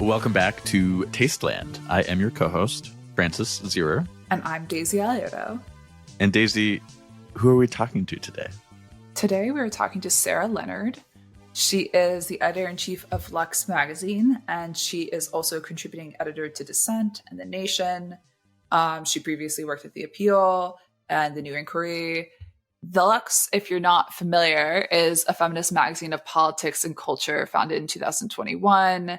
Welcome back to Tasteland. I am your co-host, Francis Zierer. And I'm Daisy Alioto. And Daisy, who are we talking to today? Today we're talking to Sarah Leonard. She is the editor-in-chief of Lux Magazine, and she is also a contributing editor to Dissent and The Nation. She previously worked at The Appeal and The New Inquiry. The Lux, if you're not familiar, is a feminist magazine of politics and culture founded in 2021.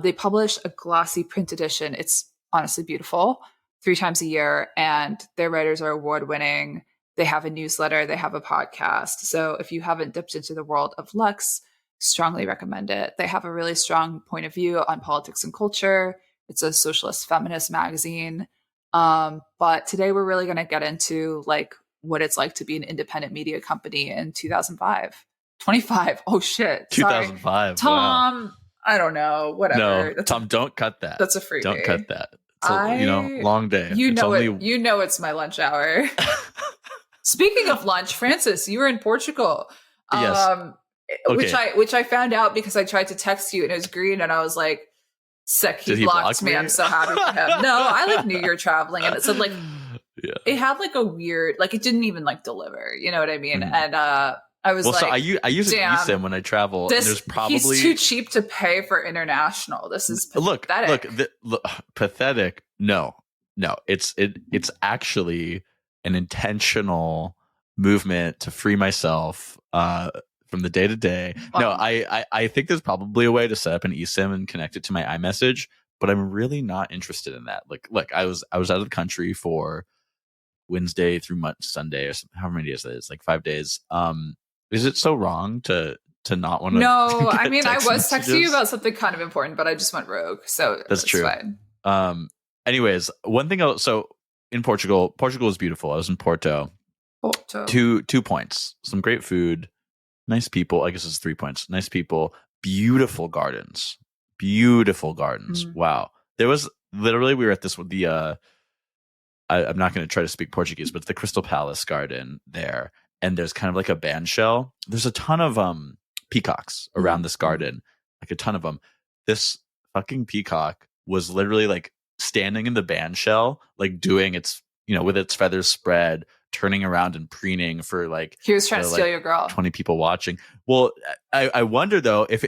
They publish a glossy print edition. It's honestly beautiful 3 times a year, and their writers are award-winning. They have a newsletter. They have a podcast. So if you haven't dipped into the world of Lux, strongly recommend it. They have a really strong point of view on politics and culture. It's a socialist feminist magazine. But today we're really going to get into like what it's like to be an independent media company in 2005. 25. Oh, shit. 2005. Sorry. Tom. Wow. I don't know. Whatever. No, Tom, don't cut that. That's a free Don't day. cut that. It's a long day. You it's know only... it. You know it's my lunch hour. Speaking of lunch, Francis, you were in Portugal. Yes. Okay. Which I found out because I tried to text you and it was green and I was like, sick. He blocked me. I'm so happy for him. No, I like knew you're traveling and it said like, it had like a weird, like it didn't even like deliver. You know what I mean? Mm-hmm. And I was so I use an eSIM when I travel. There's probably he's too cheap to pay for international. This is pathetic. Look, pathetic. No, it's actually an intentional movement to free myself from the day to day. No, I think there's probably a way to set up an eSIM and connect it to my iMessage, but I'm really not interested in that. Look, I was out of the country for Wednesday through Sunday or something, however many days it is, like 5 days. Is it so wrong to not want to? No, I mean, I was texting you about something kind of important, but I just went rogue. So that's true. Fine. Anyways, one thing else. So in Portugal is beautiful. I was in Porto. 2 points. Some great food, nice people. I guess it's 3 points. Nice people, beautiful gardens. Wow. There was literally, we were at this with the, I'm not going to try to speak Portuguese, but it's the Crystal Palace garden there. And there's kind of like a band shell. There's a ton of peacocks around this garden, like a ton of them. This fucking peacock was literally like standing in the band shell, like doing its, with its feathers spread, turning around and preening for like. He was trying to steal your girl. 20 people watching. Well, I wonder though if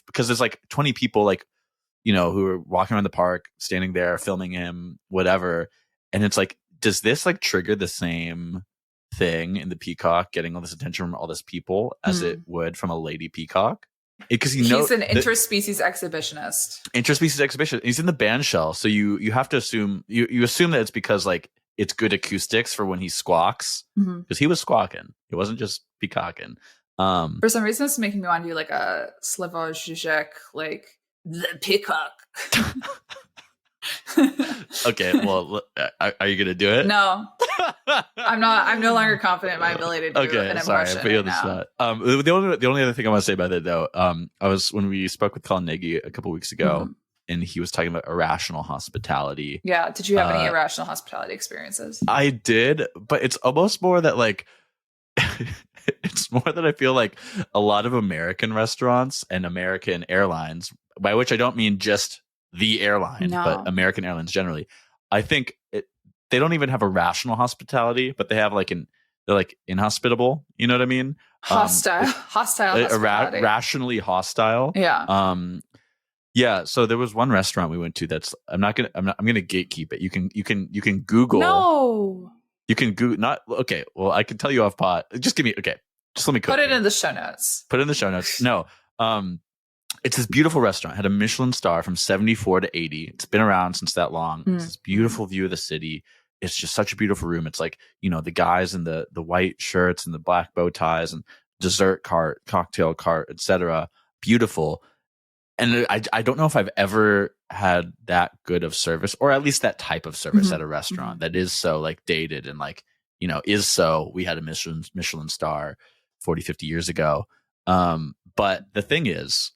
because there's like 20 people like, who are walking around the park, standing there, filming him, whatever. And it's like, does this like trigger the same thing in the peacock getting all this attention from all this people as it would from a lady peacock? Because he's an interspecies exhibitionist. He's in the band shell, so you have to assume you assume that it's because like it's good acoustics for when he squawks, because he was squawking. It wasn't just peacocking. For some reason, it's making me want to do like a Slavoj Žižek, like the peacock. Okay, well, are you gonna do it? No, I'm not. I'm no longer confident in my ability to do an impression. I put you on the spot. The only other thing I want to say about it though, when we spoke with Colin Nagy a couple weeks ago, and he was talking about irrational hospitality. Yeah, did you have any irrational hospitality experiences? I did, but it's almost more that like it's more that I feel like a lot of American restaurants and American airlines, by which I don't mean just the airline, but American Airlines generally, I think they don't even have a rational hospitality, but they have they're like inhospitable. You know what I mean? Hostile hospitality. Rationally hostile. Yeah. Yeah. So there was one restaurant we went to that's I'm gonna gatekeep it. You can Google. No. You can Google. Not okay. Well, I can tell you off pot. Just give me okay. Just let me put it in the show notes. Put it in the show notes. No. It's this beautiful restaurant. It had a Michelin star from 74 to 80. It's been around since that long. It's this beautiful view of the city. It's just such a beautiful room. It's like, the guys in the white shirts and the black bow ties and dessert cart, cocktail cart, etc. Beautiful. And I don't know if I've ever had that good of service, or at least that type of service at a restaurant that is so like dated and like, we had a Michelin star 40, 50 years ago. But the thing is,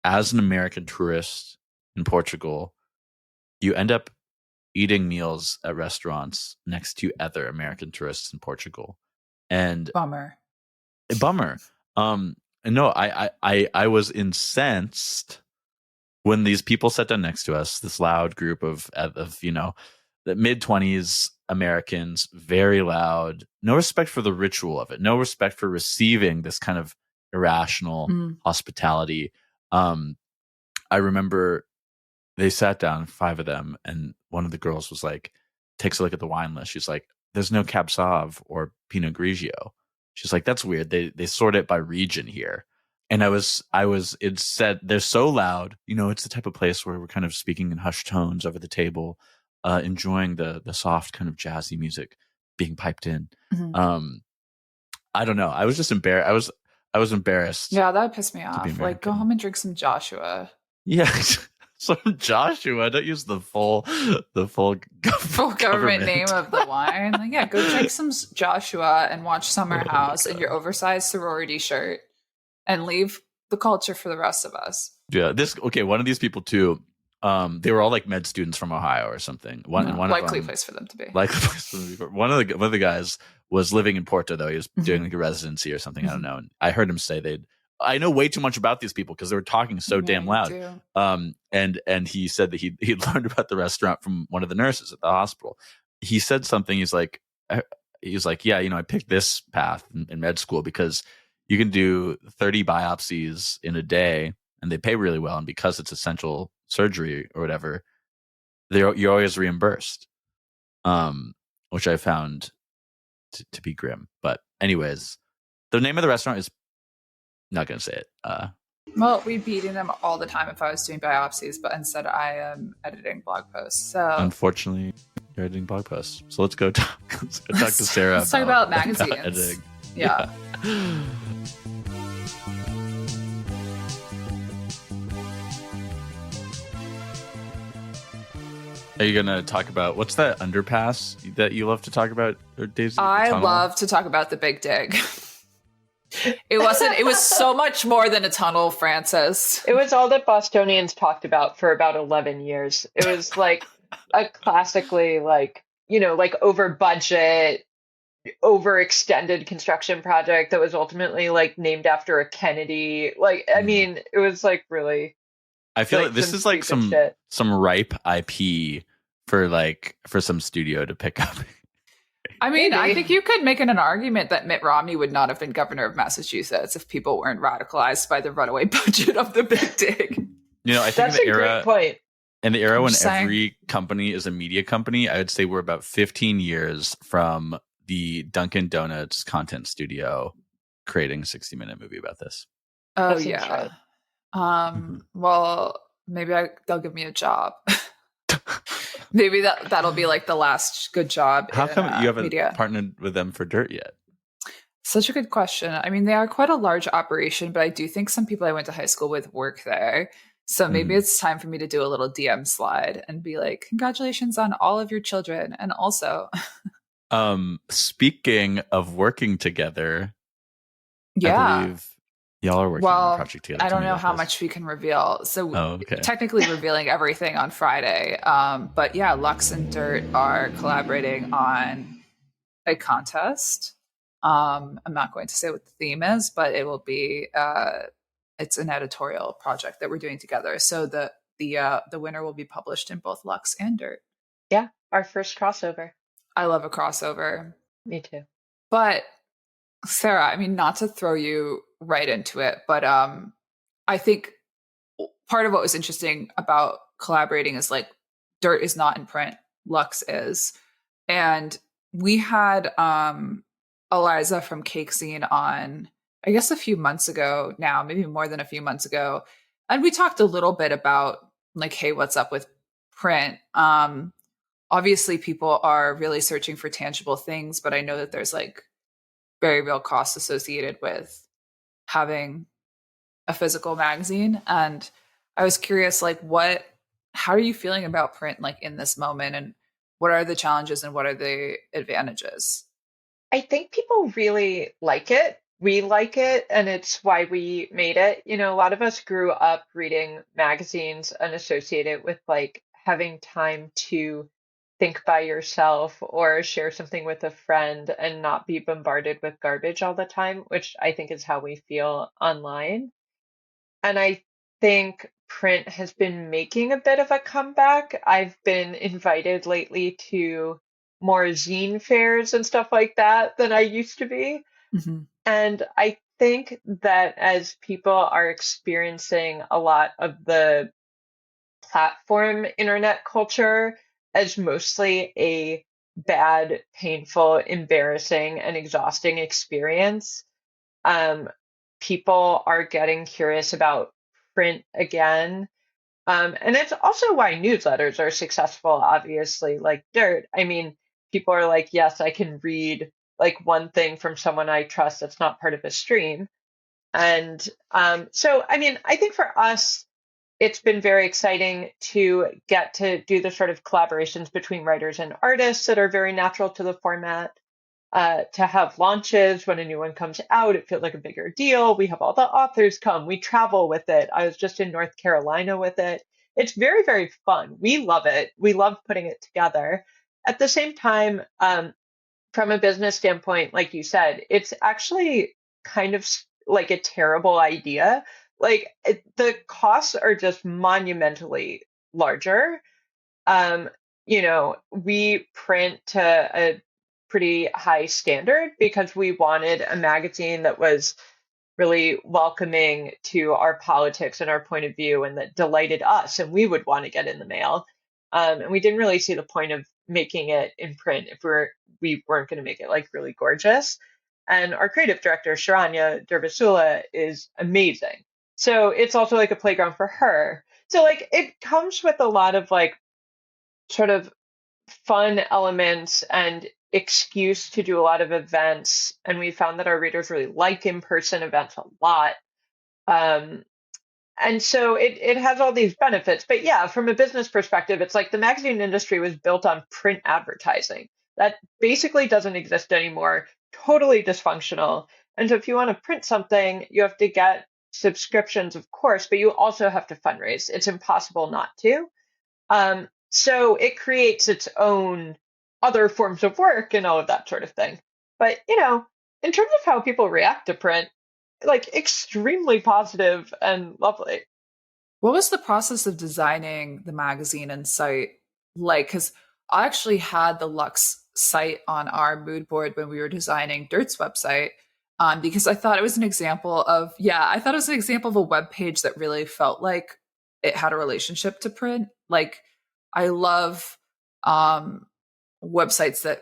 as an American tourist in Portugal, you end up eating meals at restaurants next to other American tourists in Portugal. And bummer. No, I was incensed when these people sat down next to us, this loud group of the mid-20s Americans, very loud, no respect for the ritual of it, no respect for receiving this kind of irrational hospitality. I remember they sat down, 5 of them, and one of the girls was like, takes a look at the wine list. She's like, there's no Cab Sauv or Pinot Grigio. She's like, that's weird. They sort it by region here. And it said, they're so loud. It's the type of place where we're kind of speaking in hushed tones over the table, enjoying the soft kind of jazzy music being piped in. I don't know. I was just embarrassed. I was embarrassed. Yeah, that pissed me off. Like, go home and drink some Joshua. Yeah. Some Joshua. Don't use the full government name of the wine. Like, yeah, go drink some Joshua and watch Summer House in your oversized sorority shirt and leave the culture for the rest of us. Yeah, one of these people too, they were all like med students from Ohio or something. Likely place for them to be. One of the guys was living in Porto, though. He was doing like a residency or something. I don't know. And I heard him say I know way too much about these people because they were talking so damn loud. And he said that he'd learned about the restaurant from one of the nurses at the hospital. He said something. He's like, yeah, I picked this path in med school because you can do 30 biopsies in a day and they pay really well. And because it's essential surgery or whatever, you're always reimbursed, which I found to be grim. But anyways, the name of the restaurant is, not going to say it. Well, we'd be eating them all the time if I was doing biopsies, but instead I am editing blog posts. So unfortunately, you're editing blog posts. So let's go talk to Sarah. Let's talk about magazines. About editing. Yeah. Are you going to talk about, what's that underpass that you love to talk about, Daisy? I love to talk about the Big Dig. It was so much more than a tunnel, Frances. It was all that Bostonians talked about for about 11 years. It was like a classically over budget, overextended construction project that was ultimately like named after a Kennedy. It was like really. I feel like this is like some ripe IP for some studio to pick up. I mean, I think you could make an argument that Mitt Romney would not have been governor of Massachusetts if people weren't radicalized by the runaway budget of the Big Dig. I think that's a great point. In the era when every company is a media company, I would say we're about 15 years from the Dunkin' Donuts content studio creating a 60-minute movie about this. Oh, yeah. Well, maybe they'll give me a job. Maybe that'll be like the last good job. How come you haven't partnered with them for Dirt yet? Such a good question. I mean, they are quite a large operation, but I do think some people I went to high school with work there. So maybe it's time for me to do a little DM slide and be like, congratulations on all of your children. And also, speaking of working together, yeah. I believe y'all are working on a project together. I don't know how much we can reveal. So technically revealing everything on Friday. But yeah, Lux and Dirt are collaborating on a contest. I'm not going to say what the theme is, but it will be it's an editorial project that we're doing together. So the winner will be published in both Lux and Dirt. Yeah, our first crossover. I love a crossover. Me too. But Sarah, I mean, not to throw you right into it, but I think part of what was interesting about collaborating is like Dirt is not in print, Lux is. And we had Eliza from Cake Scene on, I guess a few months ago now, maybe more than a few months ago. And we talked a little bit about like, hey, what's up with print? Obviously people are really searching for tangible things, but I know that there's like very real costs associated with having a physical magazine. And I was curious, like, how are you feeling about print, like in this moment, and what are the challenges and what are the advantages? I think people really like it. We like it, and it's why we made it. A lot of us grew up reading magazines and associate it with like having time to think by yourself or share something with a friend and not be bombarded with garbage all the time, which I think is how we feel online. And I think print has been making a bit of a comeback. I've been invited lately to more zine fairs and stuff like that than I used to be. Mhm. And I think that as people are experiencing a lot of the platform internet culture as mostly a bad, painful, embarrassing, and exhausting experience, um, people are getting curious about print again. And it's also why newsletters are successful, obviously, like dirt. I mean, people are like, yes, I can read like one thing from someone I trust that's not part of a stream. And so, I mean, I think for us, it's been very exciting to get to do the sort of collaborations between writers and artists that are very natural to the format. To have launches when a new one comes out, it feels like a bigger deal. We have all the authors come, we travel with it. I was just in North Carolina with it. It's very, very fun. We love it. We love putting it together. At the same time, from a business standpoint, like you said, it's actually kind of like a terrible idea. Like the costs are just monumentally larger. um, we print to a pretty high standard because we wanted a magazine that was really welcoming to our politics and our point of view and that delighted us and we would want to get in the mail. And we didn't really see the point of making it in print if we weren't going to make it like really gorgeous. And our creative director, Sharanya Dervisula, is amazing. So it's also like a playground for her. So like it comes with a lot of like sort of fun elements and excuse to do a lot of events. And we found that our readers really like in-person events a lot. Um, and so it has all these benefits. But yeah, from a business perspective, it's like the magazine industry was built on print advertising. That basically doesn't exist anymore, totally dysfunctional. And so if you want to print something, you have to get subscriptions, of course, but you also have to fundraise. It's impossible not to. So it creates its own other forms of work and all of that sort of thing. But, in terms of how people react to print, like extremely positive and lovely. What was the process of designing the magazine and site like? Because I actually had the Lux site on our mood board when we were designing Dirt's website, because I thought it was an example of, yeah, I thought it was an example of a web page that really felt like it had a relationship to print. Like, I love um, websites that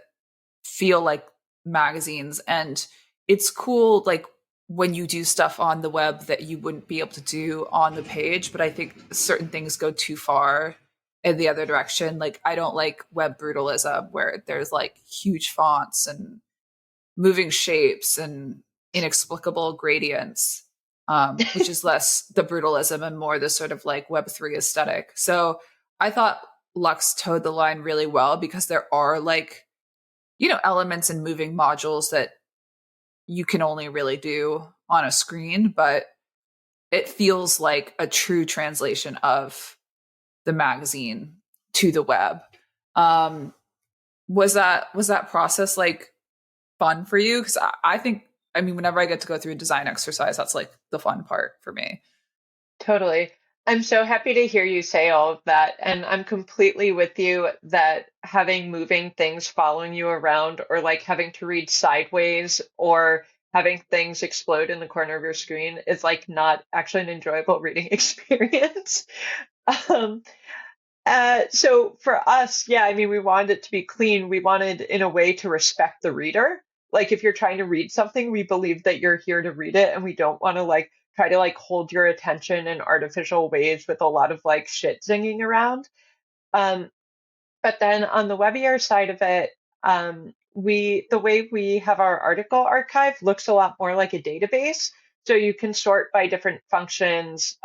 feel like magazines, and it's cool, like when you do stuff on the web that you wouldn't be able to do on the page. But I think certain things go too far in the other direction. Like, I don't like web brutalism where there's like huge fonts and moving shapes and inexplicable gradients, which is less the brutalism and more the sort of like Web3 aesthetic. So I thought Lux towed the line really well because there are like, elements and moving modules that you can only really do on a screen, but it feels like a true translation of the magazine to the web. Um, was that process like fun for you? Because I think, I mean, whenever I get to go through a design exercise, that's like the fun part for me. Totally. I'm so happy to hear you say all of that. And I'm completely with you that having moving things following you around or like having to read sideways or having things explode in the corner of your screen is like not actually an enjoyable reading experience. Um, so for us, yeah, I mean, we wanted it to be clean. We wanted, in a way, to respect the reader. Like, if you're trying to read something, we believe that you're here to read it, and we don't want to like try to like hold your attention in artificial ways with a lot of like shit zinging around. Um, but then on the Webbier side of it, the way we have our article archive looks a lot more like a database. So you can sort by different functions,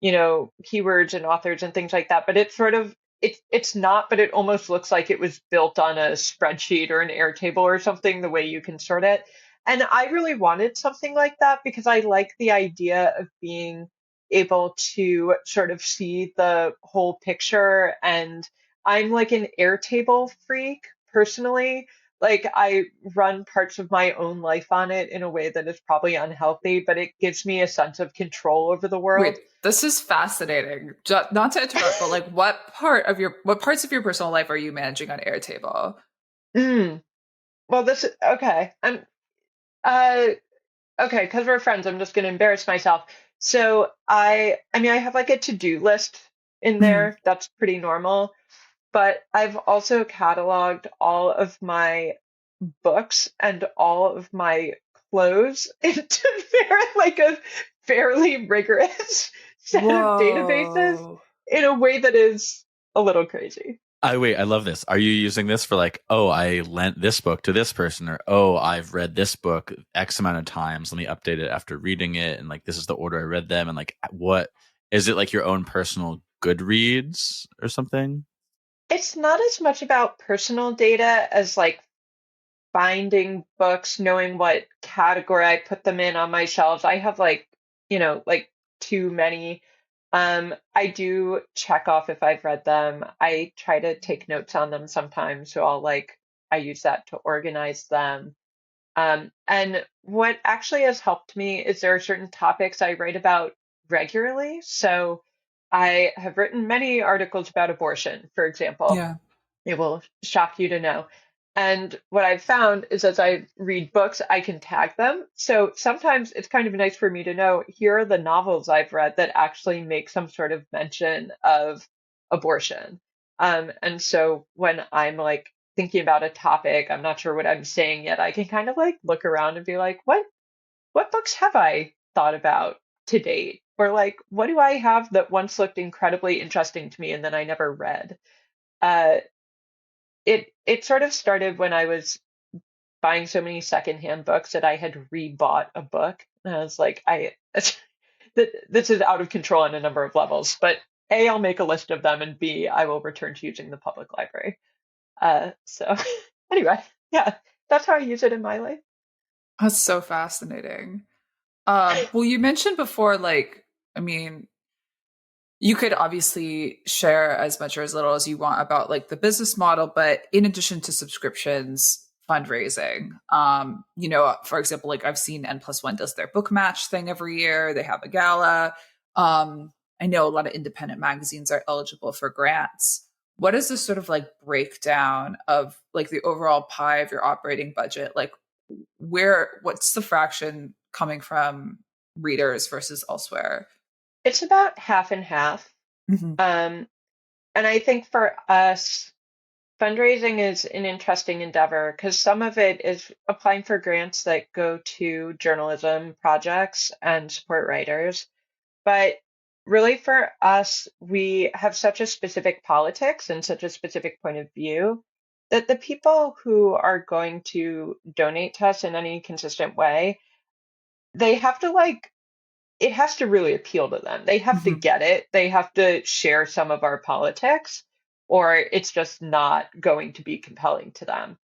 keywords and authors and things like that. But it's sort of it's not, but it almost looks like it was built on a spreadsheet or an Airtable or something, the way you can sort it. And I really wanted something like that because I like the idea of being able to sort of see the whole picture. And I'm like an Airtable freak personally. Like I run parts of my own life on it in a way that is probably unhealthy, but it gives me a sense of control over the world. Wait, this is fascinating. Not to interrupt, but like what parts of your personal life are you managing on Airtable? Mm. Well, this is okay. Uh okay, because we're friends, I'm just gonna embarrass myself. So I mean I have like a to-do list in Mhm. there that's pretty normal, but I've also cataloged all of my books and all of my clothes into like a fairly rigorous set of databases Whoa. in a way that is a little crazy. I love this. Are you using this for like, oh, I lent this book to this person, or oh, I've read this book X amount of times. Let me update it after reading it, and like this is the order I read them, and like what is it like your own personal Goodreads or something? It's not as much about personal data as like finding books, knowing what category I put them in on my shelves. I have like, like too many. I do check off if I've read them. I try to take notes on them sometimes, so I use that to organize them. And what actually has helped me is there are certain topics I write about regularly. So I have written many articles about abortion, for example. Yeah. It will shock you to know. And what I've found is as I read books, I can tag them. So sometimes it's kind of nice for me to know here are the novels I've read that actually make some sort of mention of abortion. And so when I'm like thinking about a topic, I'm not sure what I'm saying yet, I can kind of like look around and be like, what books have I thought about to date? Or like, what do I have that once looked incredibly interesting to me and then I never read? Uh, it sort of started when I was buying so many secondhand books that I had rebought a book. And I was like, this is out of control on a number of levels. But A, I'll make a list of them, and B, I will return to using the public library. So anyway, yeah, that's how I use it in my life. That's so fascinating. Well, you mentioned before, like, I mean, you could obviously share as much or as little as you want about like the business model, but in addition to subscriptions, fundraising, for example, like I've seen N+1 does their book match thing every year. They have a gala. I know a lot of independent magazines are eligible for grants. What is this sort of like breakdown of like the overall pie of your operating budget? Like what's the fraction coming from readers versus elsewhere? It's about half and half. Mhm. Um, and I think for us, fundraising is an interesting endeavor because some of it is applying for grants that go to journalism projects and support writers. But really, for us, we have such a specific politics and such a specific point of view that the people who are going to donate to us in any consistent way, they have to like, it has to really appeal to them. They have to Mhm. get it. They have to share some of our politics, or it's just not going to be compelling to them.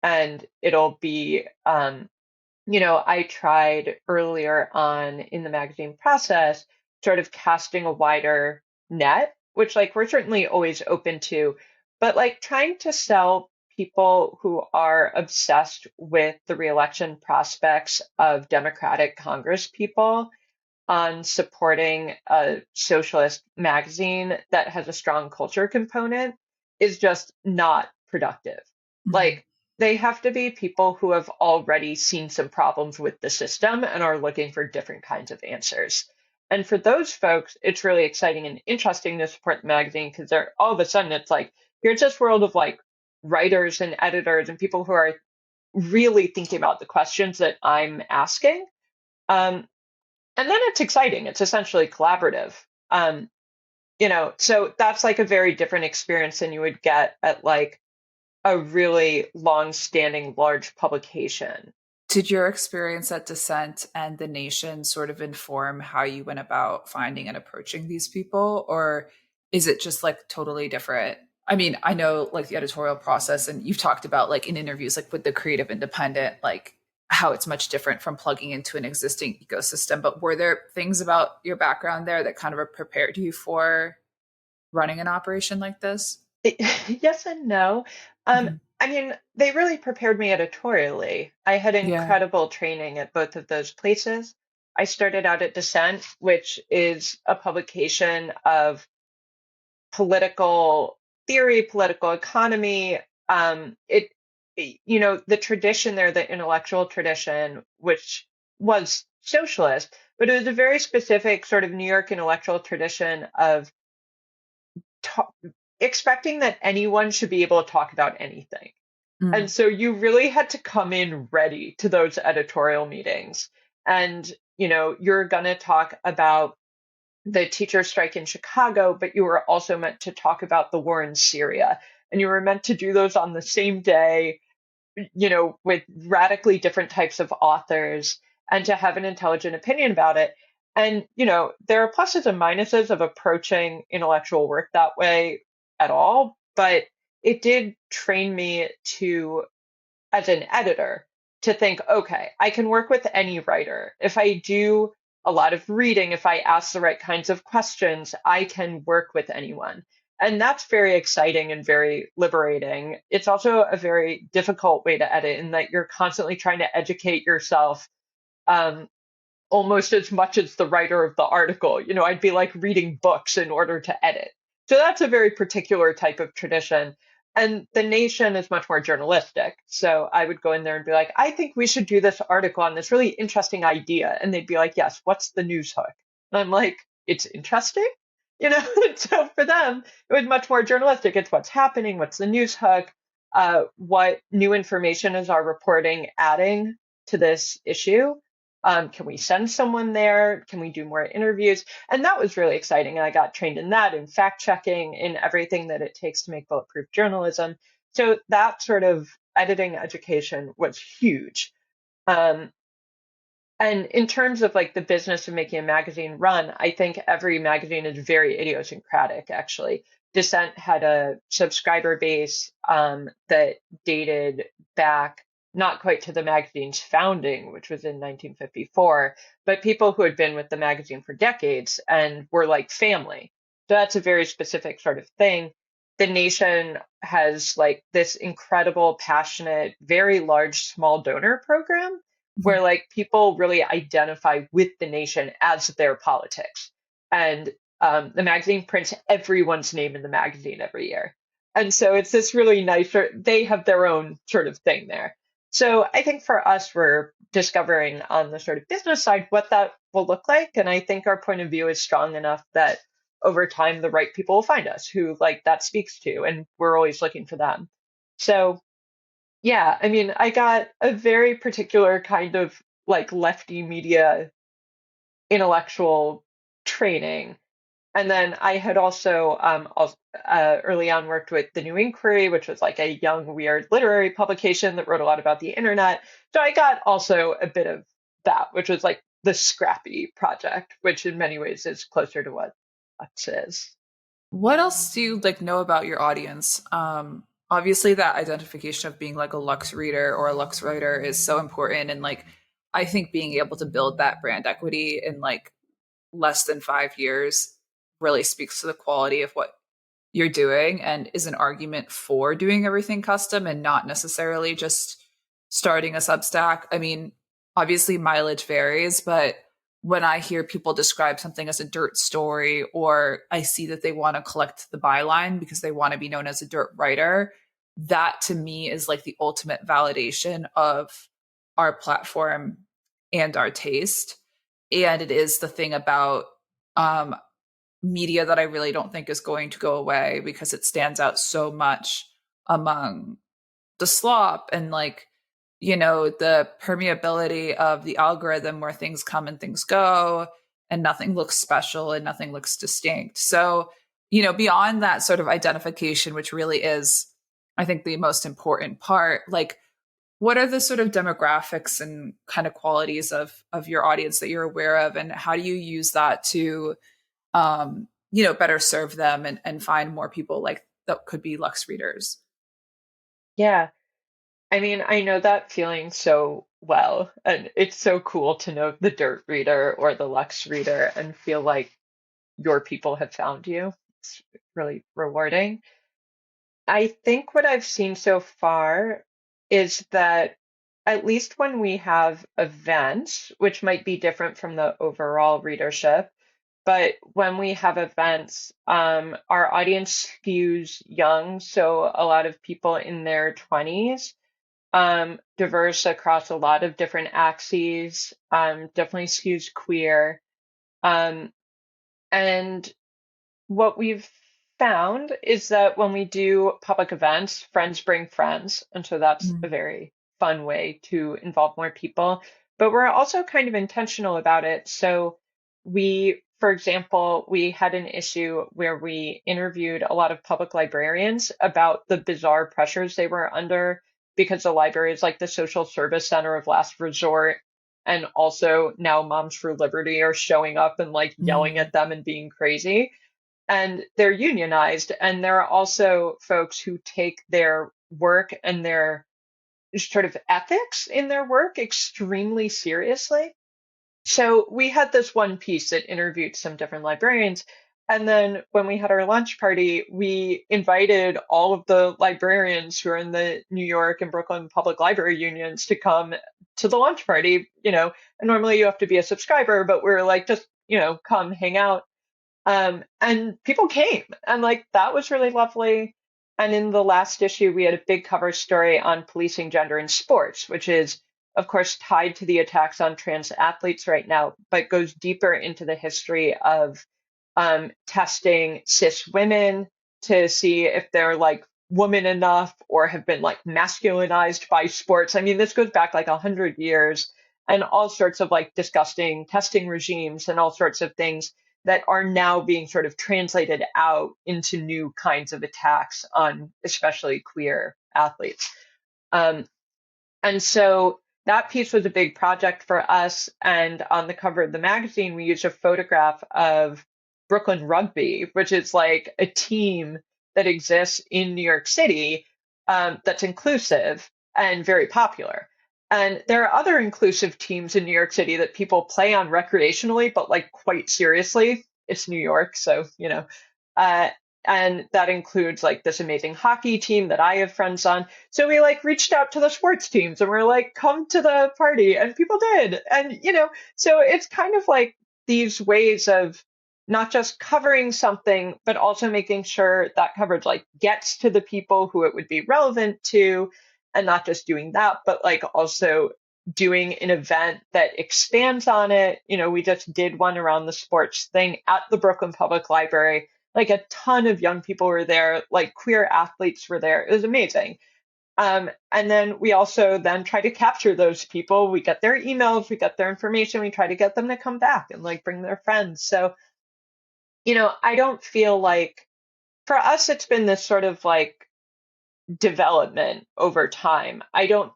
And it'll be, I tried earlier on in the magazine process, sort of casting a wider net, which like we're certainly always open to, but like trying to sell people who are obsessed with the reelection prospects of Democratic Congress people on supporting a socialist magazine that has a strong culture component is just not productive. Mhm. Like, they have to be people who have already seen some problems with the system and are looking for different kinds of answers. And for those folks, it's really exciting and interesting to support the magazine because they're all of a sudden it's like, here's this world of like writers and editors and people who are really thinking about the questions that I'm asking. Um, and then it's exciting. It's essentially collaborative. Um, so that's like a very different experience than you would get at like a really long-standing large publication. Did your experience at Dissent and The Nation sort of inform how you went about finding and approaching these people? Or is it just like totally different? I mean, I know like the editorial process, and you've talked about like in interviews, like with the creative independent, like how it's much different from plugging into an existing ecosystem. But were there things about your background there that kind of prepared you for running an operation like this? Yes and no. Mhm. I mean, they really prepared me editorially. I had Yeah. incredible training at both of those places. I started out at Dissent, which is a publication of political theory, political economy. It, the tradition there, the intellectual tradition, which was socialist, but it was a very specific sort of New York intellectual tradition of ta expecting that anyone should be able to talk about anything. And Mm. so you really had to come in ready to those editorial meetings. And, you're going to talk about the teacher strike in Chicago, but you were also meant to talk about the war in Syria. And you were meant to do those on the same day, with radically different types of authors and to have an intelligent opinion about it. And, there are pluses and minuses of approaching intellectual work that way at all, but it did train me to, as an editor, to think, okay, I can work with any writer. If I do a lot of reading, if I ask the right kinds of questions, I can work with anyone. And that's very exciting and very liberating. It's also a very difficult way to edit in that you're constantly trying to educate yourself, um, almost as much as the writer of the article. I'd be like reading books in order to edit. So that's a very particular type of tradition. And The Nation is much more journalistic. So I would go in there and be like, I think we should do this article on this really interesting idea. And they'd be like, yes, what's the news hook? And I'm like, it's interesting. So for them, it was much more journalistic. It's what's happening, what's the news hook, what new information is our reporting adding to this issue? Can we send someone there? Can we do more interviews? And that was really exciting. And I got trained in that, in fact checking, in everything that it takes to make bulletproof journalism. So that sort of editing education was huge. Um, and in terms of like the business of making a magazine run, I think every magazine is very idiosyncratic, actually. Dissent had a subscriber base that dated back not quite to the magazine's founding, which was in 1954, but people who had been with the magazine for decades and were like family. So that's a very specific sort of thing. The Nation has like this incredible, passionate, very large small donor program where Mhm. like people really identify with the nation as their politics. And the magazine prints everyone's name in the magazine every year. And so it's this really nice, they have their own sort of thing there. So I think for us, we're discovering on the sort of business side what that will look like. And I think our point of view is strong enough that over time, the right people will find us who like that speaks to, and we're always looking for them. So yeah, I mean, I got a very particular kind of like lefty media intellectual training. And then I had also early on worked with The New Inquiry, which was like a young, weird literary publication that wrote a lot about the internet. So I got also a bit of that, which was like the scrappy project, which in many ways is closer to what Lux is. What else do you like know about your audience? Obviously, that identification of being like a Lux reader or a Lux writer is so important, and like I think being able to build that brand equity in like less than 5 years really speaks to the quality of what you're doing and is an argument for doing everything custom and not necessarily just starting a Substack. I mean, obviously mileage varies, but when I hear people describe something as a dirt story, or I see that they want to collect the byline because they want to be known as a dirt writer, that to me is like the ultimate validation of our platform and our taste. And it is the thing about um, media that I really don't think is going to go away because it stands out so much among the slop and like, the permeability of the algorithm where things come and things go and nothing looks special and nothing looks distinct. So, beyond that sort of identification, which really is, I think, the most important part, like what are the sort of demographics and kind of qualities of your audience that you're aware of, and how do you use that to better serve them and find more people like that could be Lux readers? Yeah. I mean, I know that feeling so well, and it's so cool to know the Dirt reader or the Lux reader and feel like your people have found you. It's really rewarding. I think what I've seen so far is that at least when we have events, which might be different from the overall readership, but when we have events, our audience skews young, so a lot of people in their 20s, diverse across a lot of different axes, definitely skews queer. Um, and what we've found is that when we do public events, friends bring friends. And so that's a very fun way to involve more people. But we're also kind of intentional about it. So for example, we had an issue where we interviewed a lot of public librarians about the bizarre pressures they were under because the library is like the social service center of last resort. And also now Moms for Liberty are showing up and like yelling at them and being crazy, and they're unionized. And there are also folks who take their work and their sort of ethics in their work extremely seriously. So we had this one piece that interviewed some different librarians. And then when we had our lunch party, we invited all of the librarians who are in the New York and Brooklyn Public Library unions to come to the lunch party, and normally you have to be a subscriber, but we're like, just, come hang out. And people came, and like that was really lovely. And in the last issue, we had a big cover story on policing gender in sports, which is, of course, tied to the attacks on trans athletes right now, but goes deeper into the history of testing cis women to see if they're like woman enough or have been like masculinized by sports. I mean, this goes back like 100 years, and all sorts of like disgusting testing regimes and all sorts of things that are now being sort of translated out into new kinds of attacks on especially queer athletes. Um, and so that piece was a big project for us. And on the cover of the magazine, we used a photograph of Brooklyn Rugby, which is like a team that exists in New York City, that's inclusive and very popular. And there are other inclusive teams in New York City that people play on recreationally, but like quite seriously. It's New York, so, uh, and that includes like this amazing hockey team that I have friends on. So we like reached out to the sports teams and we're like, come to the party, and people did. And, so it's kind of like these ways of not just covering something, but also making sure that coverage like gets to the people who it would be relevant to, and not just doing that, but like also doing an event that expands on it. We just did one around the sports thing at the Brooklyn Public Library. Like a ton of young people were there, like queer athletes were there. It was amazing. And then we also then try to capture those people. We get their emails, we get their information, we try to get them to come back and like bring their friends. So, I don't feel like, for us, it's been this sort of like development over time. I don't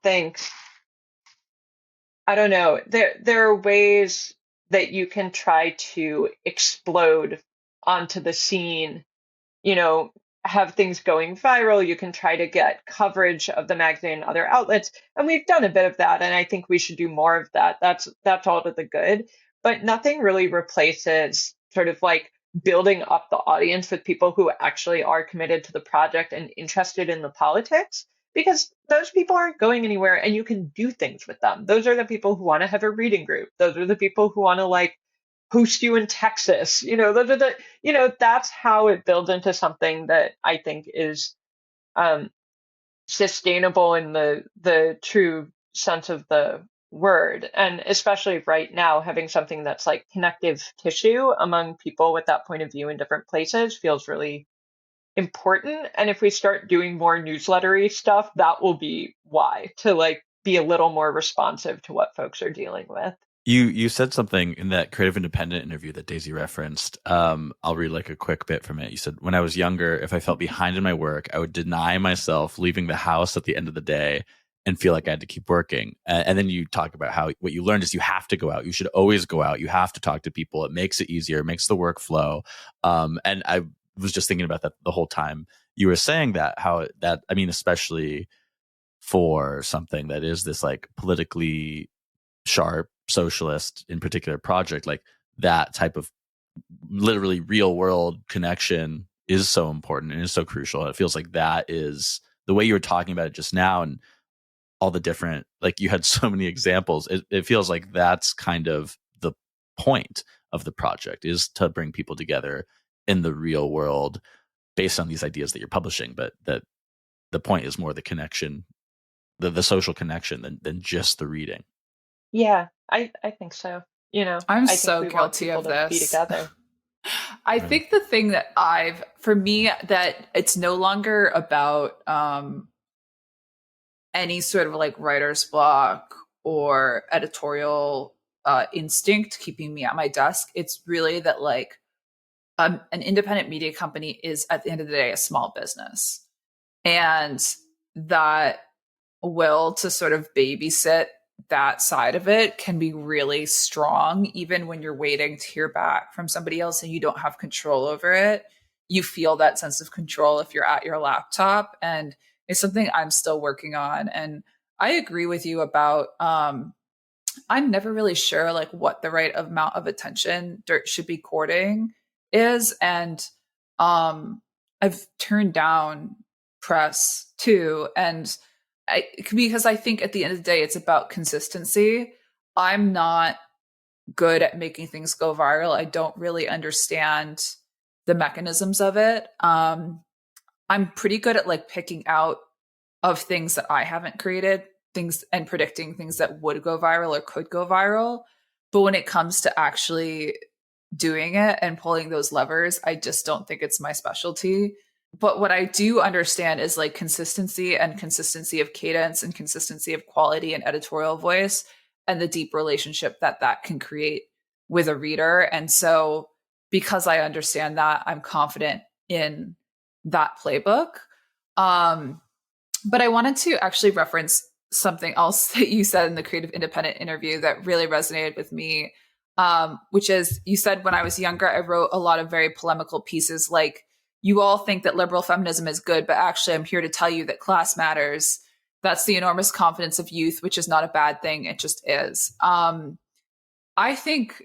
know. There are ways that you can try to explode onto the scene, have things going viral. You can try to get coverage of the magazine and other outlets. And we've done a bit of that. And I think we should do more of that. That's all to the good. But nothing really replaces sort of like building up the audience with people who actually are committed to the project and interested in the politics, because those people aren't going anywhere and you can do things with them. Those are the people who want to have a reading group. Those are the people who want to like host you in Texas. Those are that's how it builds into something that I think is sustainable in the true sense of the word. And especially right now, having something that's like connective tissue among people with that point of view in different places feels really important. And if we start doing more newslettery stuff, that will be why, to like be a little more responsive to what folks are dealing with. You said something in that Creative Independent interview that Daisy referenced. I'll read like a quick bit from it. You said, when I was younger, if I felt behind in my work, I would deny myself leaving the house at the end of the day and feel like I had to keep working. And then you talk about how what you learned is you have to go out. You should always go out. You have to talk to people. It makes it easier. It makes the work flow. And I was just thinking about that the whole time you were saying that, how that, I mean, especially for something that is this like politically sharp socialist in particular project, like that type of literally real world connection is so important and is so crucial. It feels like that is the way you were talking about it just now, and all the different, like you had so many examples. It feels like that's kind of the point of the project, is to bring people together in the real world based on these ideas that you're publishing, but that the point is more the connection, the social connection than just the reading. Yeah, I think so. I'm I think so we want guilty people of to be this. together. I think the thing that for me, that it's no longer about any sort of like writer's block or editorial instinct keeping me at my desk. It's really that like an independent media company is at the end of the day a small business, and that will to sort of babysit that side of it can be really strong, even when you're waiting to hear back from somebody else and you don't have control over it. You feel that sense of control if you're at your laptop, and it's something I'm still working on. And I agree with you about I'm never really sure like what the right amount of attention dirt should be courting is. And I've turned down press too, and because I think at the end of the day it's about consistency. I'm not good at making things go viral. I don't really understand the mechanisms of it. I'm pretty good at like picking out of things that I haven't created, things, and predicting things that would go viral or could go viral. But when it comes to actually doing it and pulling those levers, I just don't think it's my specialty. But what I do understand is like consistency, and consistency of cadence, and consistency of quality and editorial voice, and the deep relationship that that can create with a reader. And so because I understand that, I'm confident in that playbook. But I wanted to actually reference something else that you said in the Creative Independent interview that really resonated with me, which is you said, when I was younger, I wrote a lot of very polemical pieces like, you all think that liberal feminism is good, but actually I'm here to tell you that class matters. That's the enormous confidence of youth, which is not a bad thing. It just is. I think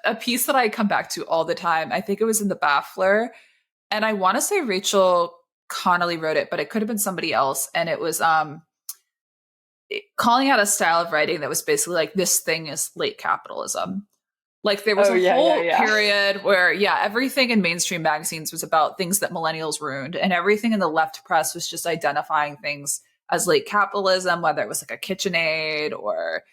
a piece that I come back to all the time, I think it was in the Baffler, and I want to say Rachel Connolly wrote it, but it could have been somebody else. And it was calling out a style of writing that was basically like, this thing is late capitalism. Like there was a whole period where, everything in mainstream magazines was about things that millennials ruined, and everything in the left press was just identifying things as late capitalism, whether it was like a KitchenAid or,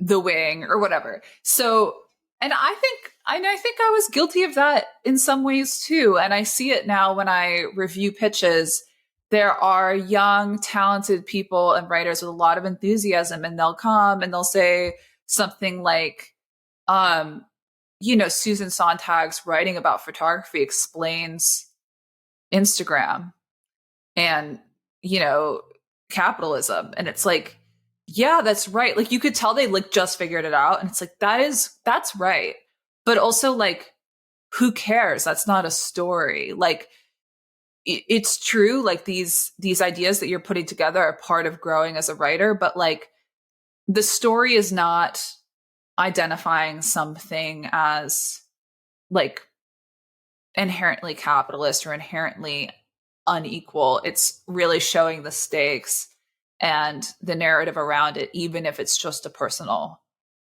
The Wing or whatever. So, and I think I was guilty of that in some ways too. And I see it now when I review pitches. There are young, talented people and writers with a lot of enthusiasm, and they'll come and they'll say something like, Susan Sontag's writing about photography explains Instagram and, capitalism. And it's like, yeah, that's right. Like you could tell they like just figured it out. And it's like, that's right. But also like, who cares? That's not a story. Like, it's true, like these ideas that you're putting together are part of growing as a writer, but like the story is not identifying something as like inherently capitalist or inherently unequal. It's really showing the stakes and the narrative around it, even if it's just a personal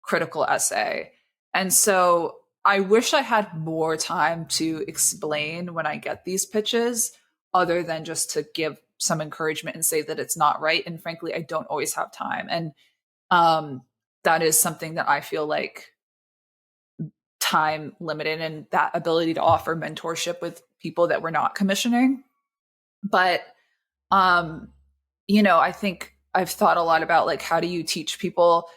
critical essay. And so I wish I had more time to explain when I get these pitches, other than just to give some encouragement and say that it's not right. And frankly, I don't always have time. And that is something that I feel like time limited, and that ability to offer mentorship with people that we're not commissioning. But, I think I've thought a lot about like, how do you teach people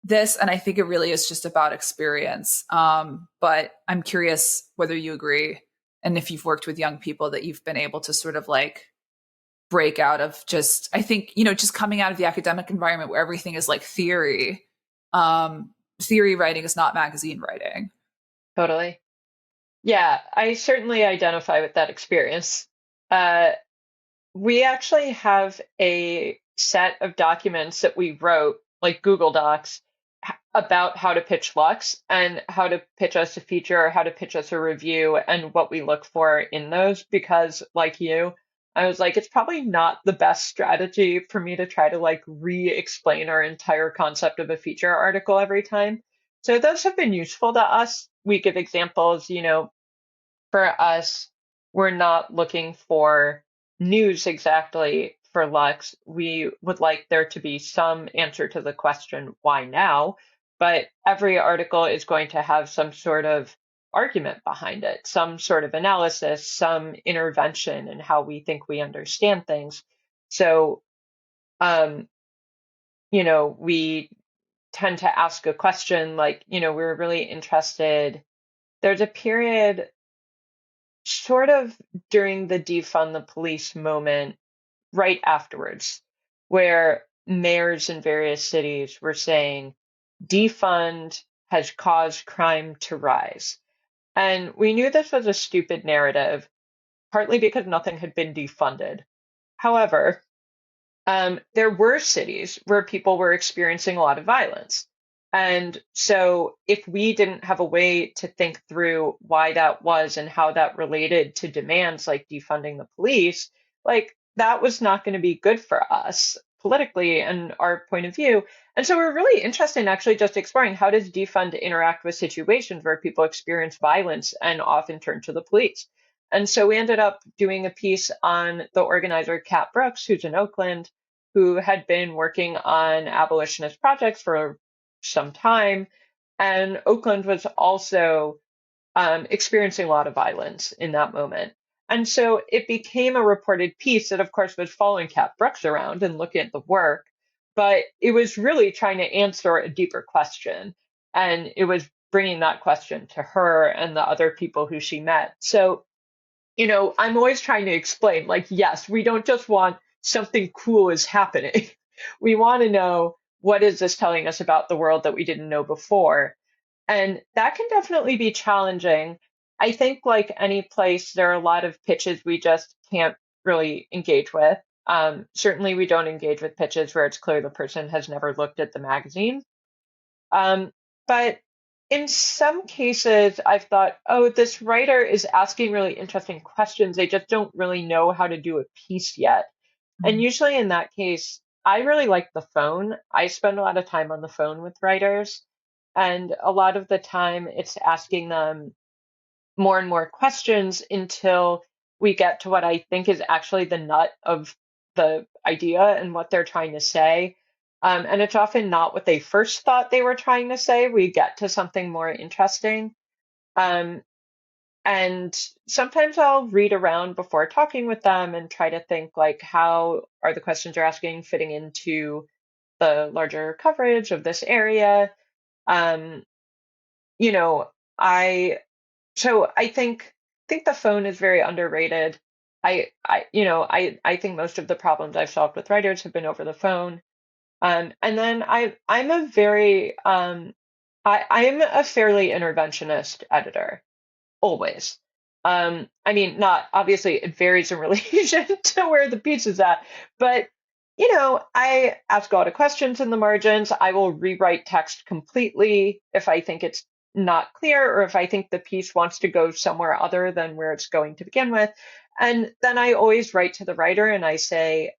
this? And I think it really is just about experience. But I'm curious whether you agree, and if you've worked with young people that you've been able to sort of like break out of just, I think, just coming out of the academic environment where everything is like theory. Theory writing is not magazine writing. Totally. Yeah, I certainly identify with that experience. We actually have a set of documents that we wrote, like Google Docs, about how to pitch Lux and how to pitch us a feature, how to pitch us a review, and what we look for in those. Because, like you, I was like, it's probably not the best strategy for me to try to like re-explain our entire concept of a feature article every time. So those have been useful to us. We give examples, for us, we're not looking for news exactly for Lux. We would like there to be some answer to the question, why now? But every article is going to have some sort of argument behind it, some sort of analysis, some intervention in how we think we understand things. So, we tend to ask a question like, we're really interested. There's a period sort of during the defund the police moment, right afterwards, where mayors in various cities were saying defund has caused crime to rise. And we knew this was a stupid narrative, partly because nothing had been defunded. However, there were cities where people were experiencing a lot of violence. And so if we didn't have a way to think through why that was and how that related to demands like defunding the police, like that was not going to be good for us politically and our point of view. And so we're really interested in actually just exploring how does defund interact with situations where people experience violence and often turn to the police. And so we ended up doing a piece on the organizer Kat Brooks, who's in Oakland, who had been working on abolitionist projects for some time. And Oakland was also experiencing a lot of violence in that moment. And so it became a reported piece that, of course, was following Kat Brooks around and looking at the work, but it was really trying to answer a deeper question. And it was bringing that question to her and the other people who she met. So, I'm always trying to explain, like, yes, we don't just want something cool is happening. We want to know, what is this telling us about the world that we didn't know before? And that can definitely be challenging. I think, like any place, there are a lot of pitches we just can't really engage with. Certainly, we don't engage with pitches where it's clear the person has never looked at the magazine. But in some cases, I've thought, oh, this writer is asking really interesting questions. They just don't really know how to do a piece yet. And usually in that case, I really like the phone. I spend a lot of time on the phone with writers. And a lot of the time, it's asking them more and more questions until we get to what I think is actually the nut of the idea and what they're trying to say. And it's often not what they first thought they were trying to say. We get to something more interesting. Um, and sometimes I'll read around before talking with them and try to think like, how are the questions they're asking fitting into the larger coverage of this area? Um, you know, I think the phone is very underrated. I think most of the problems I've solved with writers have been over the phone. And then I'm a very I'm a fairly interventionist editor, always. I mean, not obviously it varies in relation to where the piece is at, but I ask a lot of questions in the margins. I will rewrite text completely if I think it's not clear or if I think the piece wants to go somewhere other than where it's going to begin with. And then I always write to the writer and I say,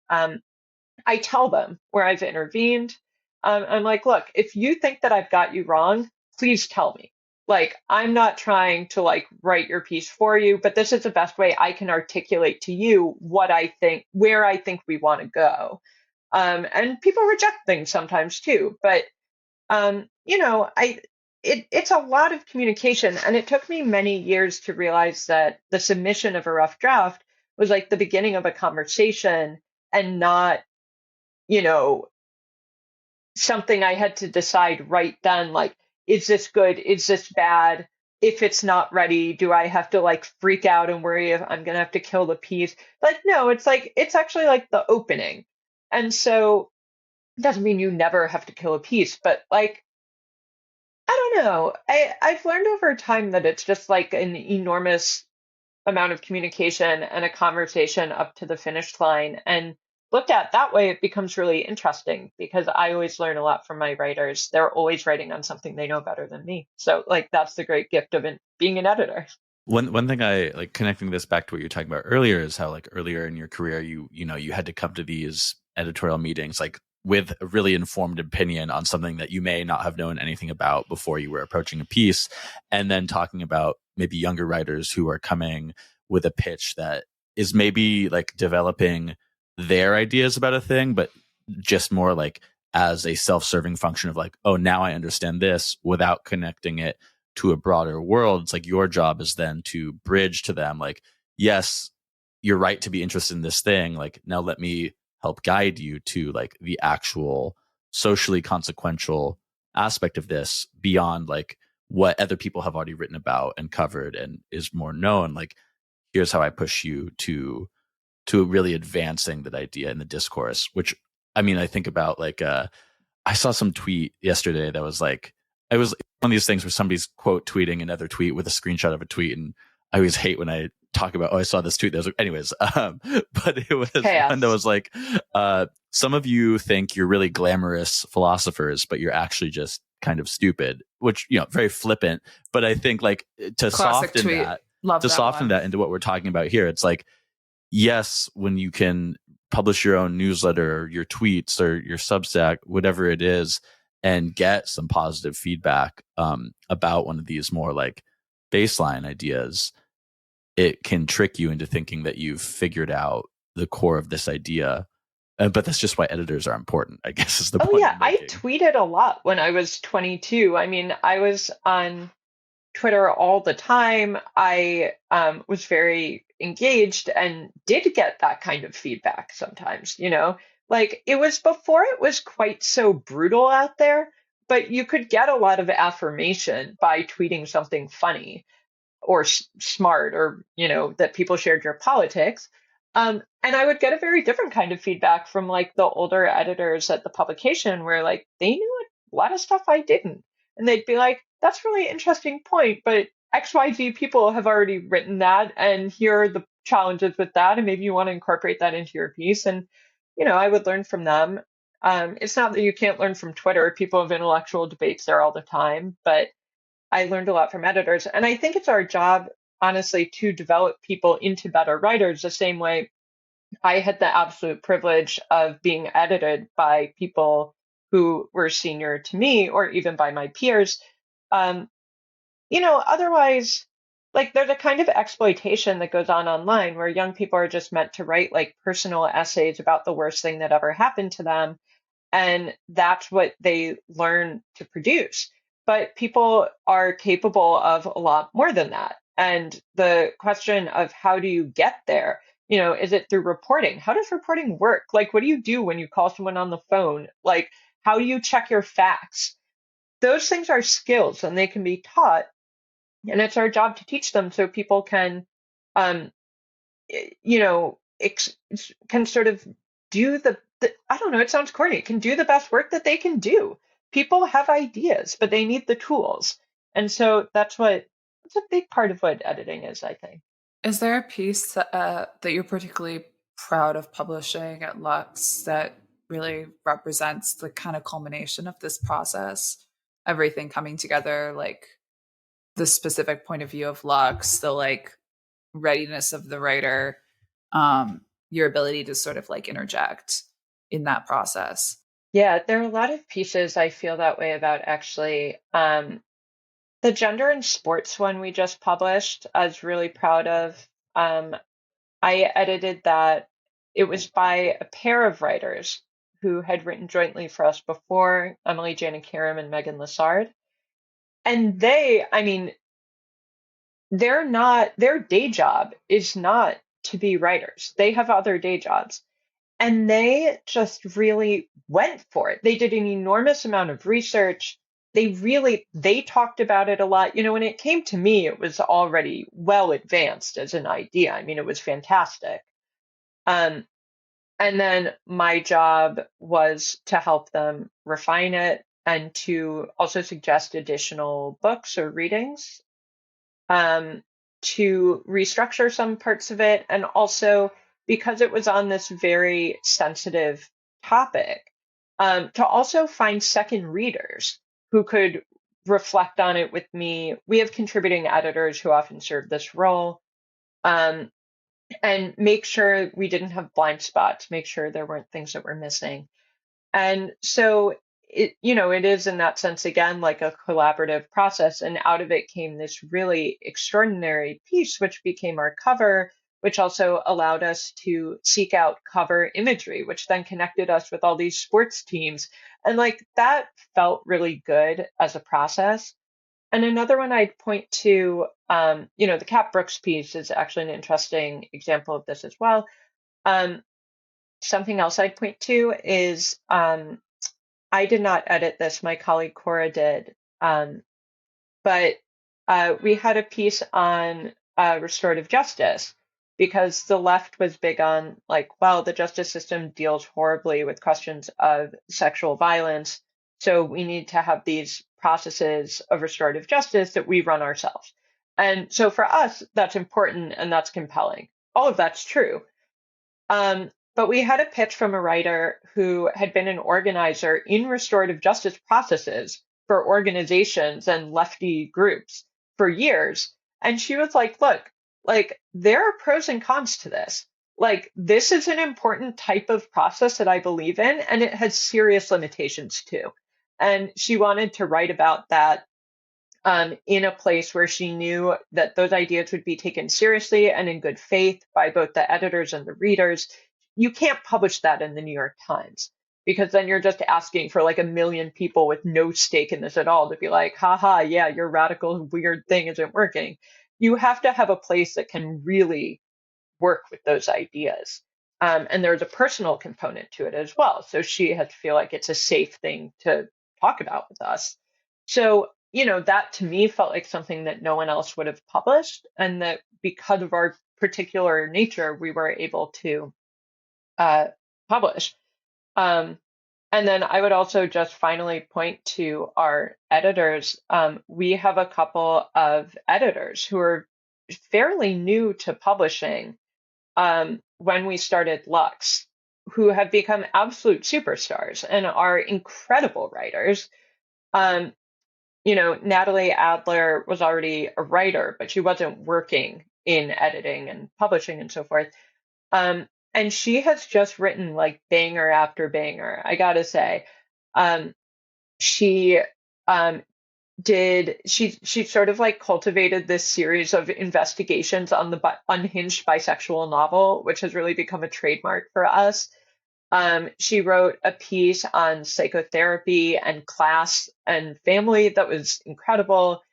I tell them where I've intervened. I'm like, look, if you think that I've got you wrong, please tell me. Like, I'm not trying to like write your piece for you, but this is the best way I can articulate to you what I think, where I think we want to go. And people reject things sometimes too, but it's a lot of communication, and it took me many years to realize that the submission of a rough draft was like the beginning of a conversation and not you know, something I had to decide right then, like, is this good? Is this bad? If it's not ready, do I have to like freak out and worry if I'm gonna have to kill the piece? Like, no, it's like, it's actually like the opening. And so it doesn't mean you never have to kill a piece, but like, I don't know. I've learned over time that it's just like an enormous amount of communication and a conversation up to the finish line. And looked at that way, it becomes really interesting because I always learn a lot from my writers. They're always writing on something they know better than me. So like that's the great gift of being an editor. One thing I like, connecting this back to what you were talking about earlier, is how like earlier in your career you had to come to these editorial meetings like with a really informed opinion on something that you may not have known anything about before you were approaching a piece, and then talking about maybe younger writers who are coming with a pitch that is maybe like developing their ideas about a thing, but just more like as a self-serving function of like, oh, now I understand this, without connecting it to a broader world. It's like your job is then to bridge to them like, yes, you're right to be interested in this thing, like now let me help guide you to like the actual socially consequential aspect of this beyond like what other people have already written about and covered and is more known. Like, here's how I push you to really advancing that idea in the discourse. Which, I mean, I think about like I saw some tweet yesterday that was like, I was one of these things where somebody's quote tweeting another tweet with a screenshot of a tweet, and I always hate when I talk about, oh, I saw this tweet. Anyways, but it was Chaos. one that was like, some of you think you're really glamorous philosophers, but you're actually just kind of stupid, which, very flippant. But I think like to Classic soften tweet. that, Love to that soften one. that into what we're talking about here, it's like, yes, when you can publish your own newsletter, or your tweets, or your Substack, whatever it is, and get some positive feedback about one of these more like baseline ideas, it can trick you into thinking that you've figured out the core of this idea. But that's just why editors are important, I guess, is the point. Oh yeah, I'm I making. tweeted a lot when I was 22. I mean, I was on Twitter all the time. I was very engaged and did get that kind of feedback sometimes, like it was before it was quite so brutal out there, but you could get a lot of affirmation by tweeting something funny or smart, or, that people shared your politics. And I would get a very different kind of feedback from like the older editors at the publication where like they knew a lot of stuff I didn't. And they'd be like, that's really interesting point, but XYZ people have already written that, and here are the challenges with that, and maybe you want to incorporate that into your piece. And, I would learn from them. It's not that you can't learn from Twitter. People have intellectual debates there all the time, but I learned a lot from editors. And I think it's our job, honestly, to develop people into better writers the same way I had the absolute privilege of being edited by people who were senior to me, or even by my peers. Otherwise, like there's a kind of exploitation that goes on online where young people are just meant to write like personal essays about the worst thing that ever happened to them. And that's what they learn to produce. But people are capable of a lot more than that. And the question of how do you get there? Is it through reporting? How does reporting work? Like, what do you do when you call someone on the phone? Like, how do you check your facts? Those things are skills and they can be taught. And it's our job to teach them so people can, can sort of do I don't know, it sounds corny, can do the best work that they can do. People have ideas, but they need the tools. And so it's a big part of what editing is, I think. Is there a piece that you're particularly proud of publishing at Lux that really represents the kind of culmination of this process? Everything coming together, like the specific point of view of Lux, the like readiness of the writer, your ability to sort of like interject in that process. Yeah, there are a lot of pieces I feel that way about, actually. The gender and sports one we just published, I was really proud of. I edited that. It was by a pair of writers who had written jointly for us before, Emily Jana Karam and Megan Lessard. And their day job is not to be writers. They have other day jobs. And they just really went for it. They did an enormous amount of research. They talked about it a lot. When it came to me, it was already well advanced as an idea. It was fantastic. And then my job was to help them refine it and to also suggest additional books or readings, to restructure some parts of it, and also because it was on this very sensitive topic, to also find second readers who could reflect on it with me. We have contributing editors who often serve this role, and make sure we didn't have blind spots, make sure there weren't things that were missing. And so it is in that sense, again, like a collaborative process. And out of it came this really extraordinary piece, which became our cover, which also allowed us to seek out cover imagery, which then connected us with all these sports teams. And like that felt really good as a process. And another one I'd point to, the Cat Brooks piece is actually an interesting example of this as well. Something else I'd point to is I did not edit this, my colleague Cora did, but we had a piece on restorative justice because the left was big on like, well, the justice system deals horribly with questions of sexual violence, so we need to have these processes of restorative justice that we run ourselves. And so for us, that's important and that's compelling. All of that's true. But we had a pitch from a writer who had been an organizer in restorative justice processes for organizations and lefty groups for years. And she was like, look, like there are pros and cons to this. Like this is an important type of process that I believe in, and it has serious limitations too. And she wanted to write about that in a place where she knew that those ideas would be taken seriously and in good faith by both the editors and the readers. You can't publish that in the New York Times because then you're just asking for like a million people with no stake in this at all to be like, haha, yeah, your radical weird thing isn't working. You have to have a place that can really work with those ideas. And there's a personal component to it as well. So she had to feel like it's a safe thing to talk about with us. So, that to me felt like something that no one else would have published. And that because of our particular nature, we were able to publish. And then I would also just finally point to our editors. We have a couple of editors who are fairly new to publishing when we started Lux, who have become absolute superstars and are incredible writers. Natalie Adler was already a writer, but she wasn't working in editing and publishing and so forth. And she has just written like banger after banger, I gotta say. She she sort of like cultivated this series of investigations on the unhinged bisexual novel, which has really become a trademark for us. She wrote a piece on psychotherapy and class and family that was incredible.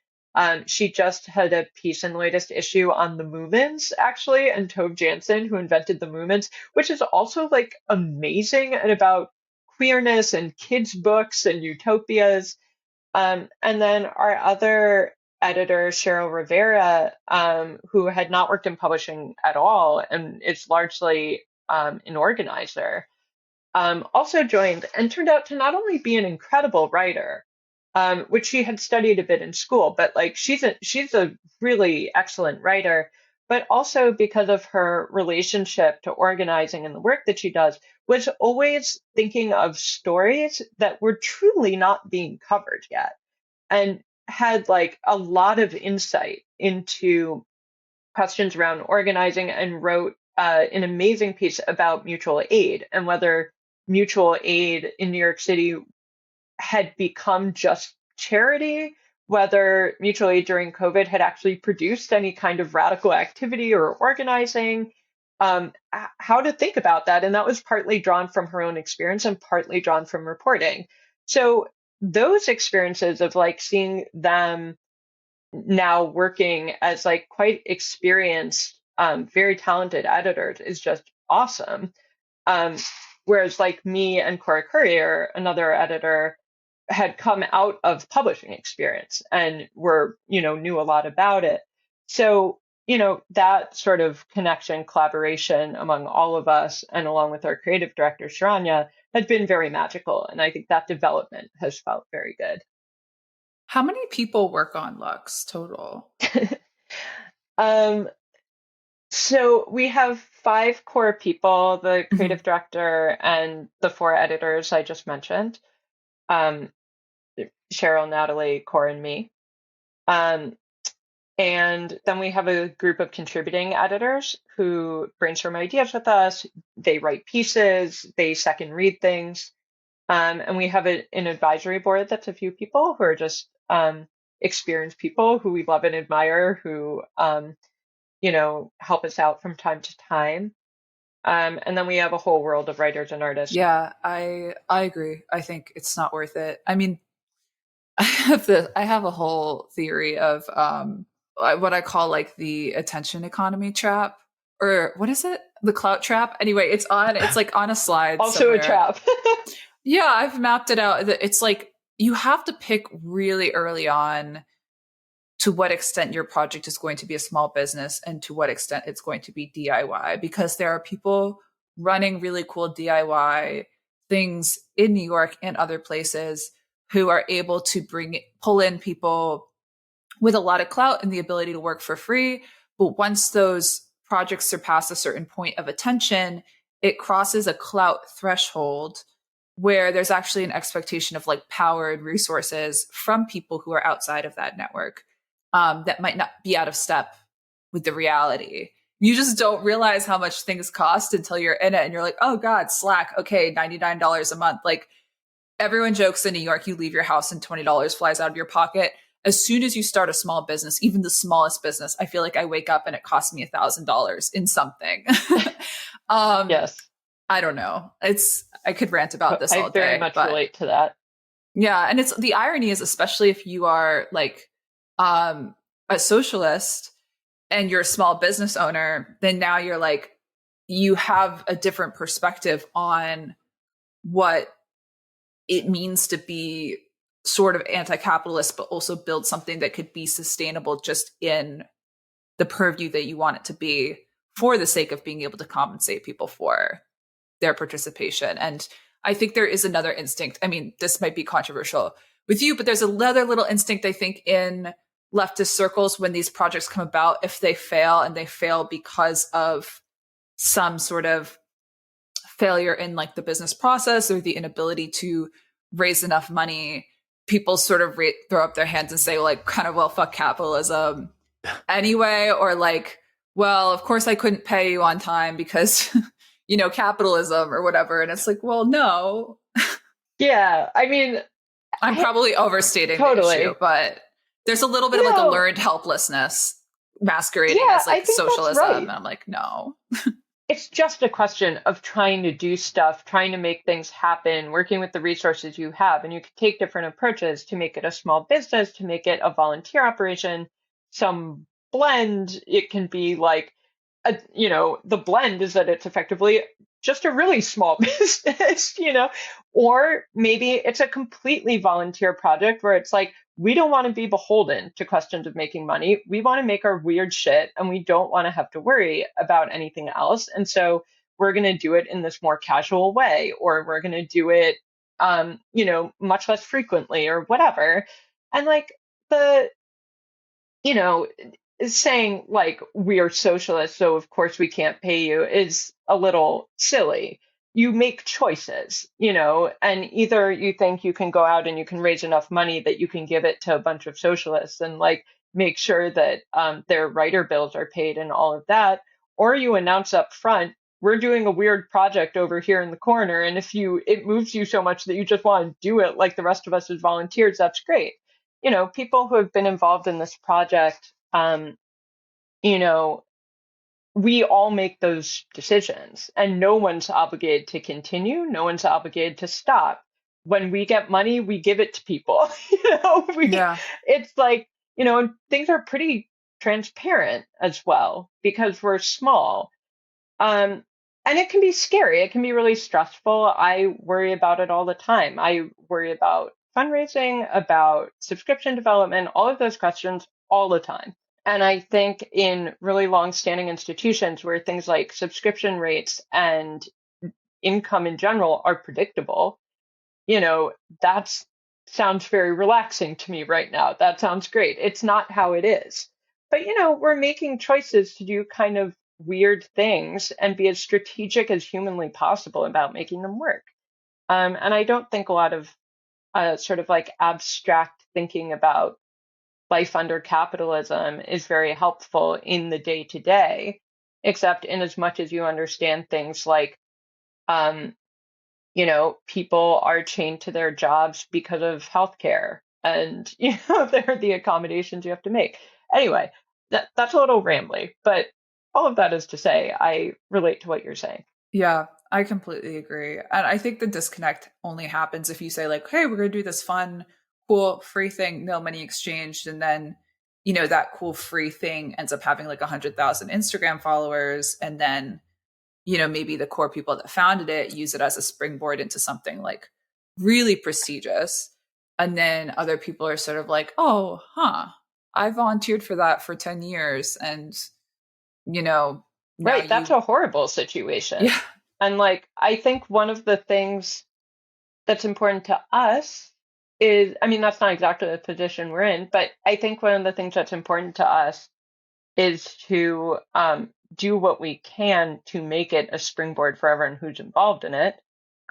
She just had a piece in the latest issue on the Moomins, actually, and Tove Jansson, who invented the Moomins, which is also like amazing and about queerness and kids' books and utopias. And then our other editor, Cheryl Rivera, who had not worked in publishing at all and is largely an organizer, also joined and turned out to not only be an incredible writer, which she had studied a bit in school, but like she's a really excellent writer, but also because of her relationship to organizing and the work that she does, was always thinking of stories that were truly not being covered yet, and had like a lot of insight into questions around organizing, and wrote an amazing piece about mutual aid and whether mutual aid in New York City had become just charity, whether mutual aid during COVID had actually produced any kind of radical activity or organizing, how to think about that. And that was partly drawn from her own experience and partly drawn from reporting. So those experiences of like seeing them now working as like quite experienced, very talented editors is just awesome. Whereas like me and Cora Courier, another editor, had come out of publishing experience and knew a lot about it. So, that sort of connection, collaboration among all of us and along with our creative director, Sharanya, had been very magical. And I think that development has felt very good. How many people work on Lux total? So we have 5 core people, the Mhm. creative director and the 4 editors I just mentioned, um, Cheryl, Natalie, Core, and me. Um, and then we have a group of contributing editors who brainstorm ideas with us. They write pieces, they second read things. And we have an advisory board that's a few people who are just experienced people who we love and admire, who help us out from time to time. And then we have a whole world of writers and artists. Yeah, I agree. I think it's not worth it. I mean, I have a whole theory of what I call like the attention economy trap, or what is it? The clout trap. Anyway, it's like on a slide Also somewhere. a trap. Yeah, I've mapped it out. It's like you have to pick really early on to what extent your project is going to be a small business and to what extent it's going to be DIY, because there are people running really cool DIY things in New York and other places who are able to pull in people with a lot of clout and the ability to work for free. But once those projects surpass a certain point of attention, it crosses a clout threshold where there's actually an expectation of like power and resources from people who are outside of that network, that might not be out of step with the reality. You just don't realize how much things cost until you're in it and you're like, oh God, Slack, okay, $99 a month. Like, everyone jokes in New York, you leave your house and $20 flies out of your pocket. As soon as you start a small business, even the smallest business, I feel like I wake up and it costs me $1,000 in something. Yes. I don't know. I could rant about this I all very day, much but relate to that. yeah. And it's the irony is, especially if you are like a socialist and you're a small business owner, then now you're like, you have a different perspective on what it means to be sort of anti-capitalist, but also build something that could be sustainable just in the purview that you want it to be, for the sake of being able to compensate people for their participation. And I think there is another instinct. I mean, this might be controversial with you, but there's another little instinct, I think, in leftist circles when these projects come about, if they fail and they fail because of some sort of failure in like the business process or the inability to raise enough money, people sort of throw up their hands and say like, kind of, well, fuck capitalism anyway, or like, well, of course I couldn't pay you on time because capitalism or whatever. And it's like, well, no. Yeah, I mean, I'm probably overstating the issue, but there's a little bit of like a learned helplessness masquerading as like socialism. Right. And I'm like, no. It's just a question of trying to do stuff, trying to make things happen, working with the resources you have. And you can take different approaches to make it a small business, to make it a volunteer operation, some blend. It can be like, the blend is that it's effectively just a really small business, or maybe it's a completely volunteer project where it's like, we don't want to be beholden to questions of making money. We want to make our weird shit and we don't want to have to worry about anything else. And so we're going to do it in this more casual way, or we're going to do it, much less frequently or whatever. And like saying like, we are socialists, so of course we can't pay you, is a little silly. You make choices, and either you think you can go out and you can raise enough money that you can give it to a bunch of socialists and like make sure that their writer bills are paid and all of that, or you announce up front, we're doing a weird project over here in the corner, and if it moves you so much that you just want to do it like the rest of us as volunteers, that's great. People who have been involved in this project, we all make those decisions and no one's obligated to continue. No one's obligated to stop. When we get money, we give it to people. It's like, things are pretty transparent as well because we're small. And it can be scary. It can be really stressful. I worry about it all the time. I worry about fundraising, about subscription development, all of those questions all the time. And I think in really long-standing institutions where things like subscription rates and income in general are predictable, that sounds very relaxing to me right now. That sounds great. It's not how it is. But, we're making choices to do kind of weird things and be as strategic as humanly possible about making them work. And I don't think a lot of sort of like abstract thinking about life under capitalism is very helpful in the day to day, except in as much as you understand things like, um, people are chained to their jobs because of healthcare, and there are the accommodations you have to make. Anyway, that's a little rambly, but all of that is to say, I relate to what you're saying. Yeah, I completely agree. And I think the disconnect only happens if you say, like, hey, we're going to do this fun, cool, free thing, no money exchanged. And then, that cool free thing ends up having like 100,000 Instagram followers. And then, maybe the core people that founded it use it as a springboard into something like really prestigious. And then other people are sort of like, oh, I volunteered for that for 10 years. And, Right, that's a horrible situation. Yeah. And like, I think one of the things that's important to us is, I mean, that's not exactly the position we're in, but I think one of the things that's important to us is to do what we can to make it a springboard for everyone who's involved in it.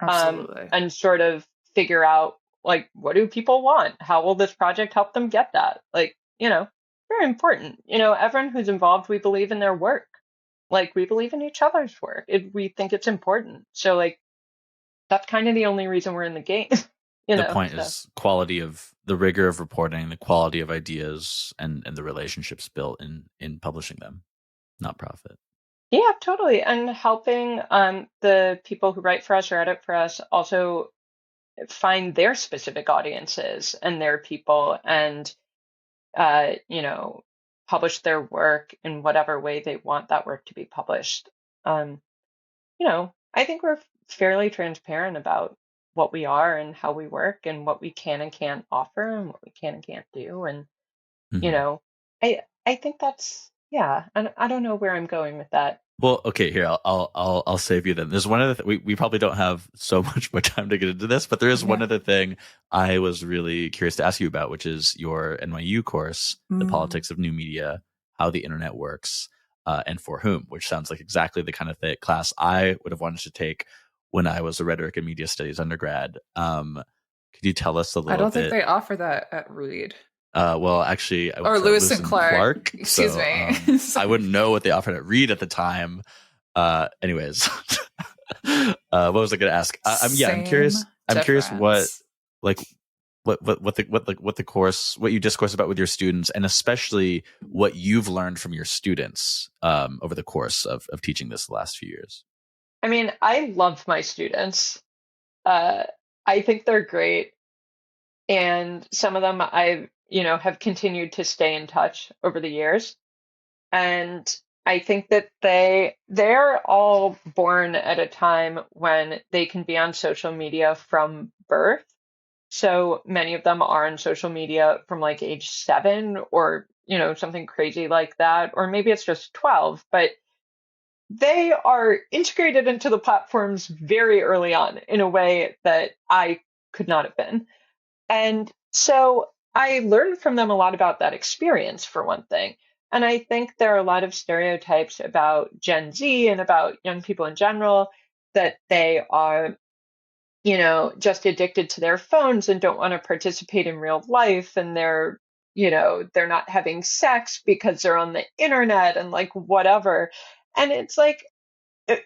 Absolutely. And sort of figure out, like, what do people want? How will this project help them get that? Like, very important. Everyone who's involved, we believe in their work. Like, we believe in each other's work. We think it's important. So, like, that's kind of the only reason we're in the game. The point is quality of the rigor of reporting, the quality of ideas, and the relationships built in publishing them, not profit. Yeah, totally. And helping the people who write for us or edit for us also find their specific audiences and their people, and publish their work in whatever way they want that work to be published. I think we're fairly transparent about what we are and how we work and what we can and can't offer and what we can and can't do. And, I think that's, yeah, and I don't know where I'm going with that. Well, okay, here I'll save you then. There's one other we probably don't have so much more time to get into this, but there is one other thing I was really curious to ask you about, which is your NYU course, The Politics of New Media, How the Internet Works, and for whom, which sounds like exactly the kind of class I would have wanted to take when I was a rhetoric and media studies undergrad. Could you tell us a little bit? I don't think they offer that at Reed. Well, actually, I or Lewis and Clark. Excuse me. I wouldn't know what they offered at Reed at the time. Anyways, what was I going to ask? I'm curious. I'm curious what the course, what you discourse about with your students, and especially what you've learned from your students over the course of teaching this the last few years. I mean, I love my students. I think they're great, and some of them I've have continued to stay in touch over the years. And I think that they're all born at a time when they can be on social media from birth. So many of them are on social media from like age 7 or, something crazy like that. Or maybe it's just 12, but they are integrated into the platforms very early on in a way that I could not have been. And so I learned from them a lot about that experience, for one thing. And I think there are a lot of stereotypes about Gen Z and about young people in general, that they are, just addicted to their phones and don't want to participate in real life. And they're not having sex because they're on the internet and like whatever. And it's like,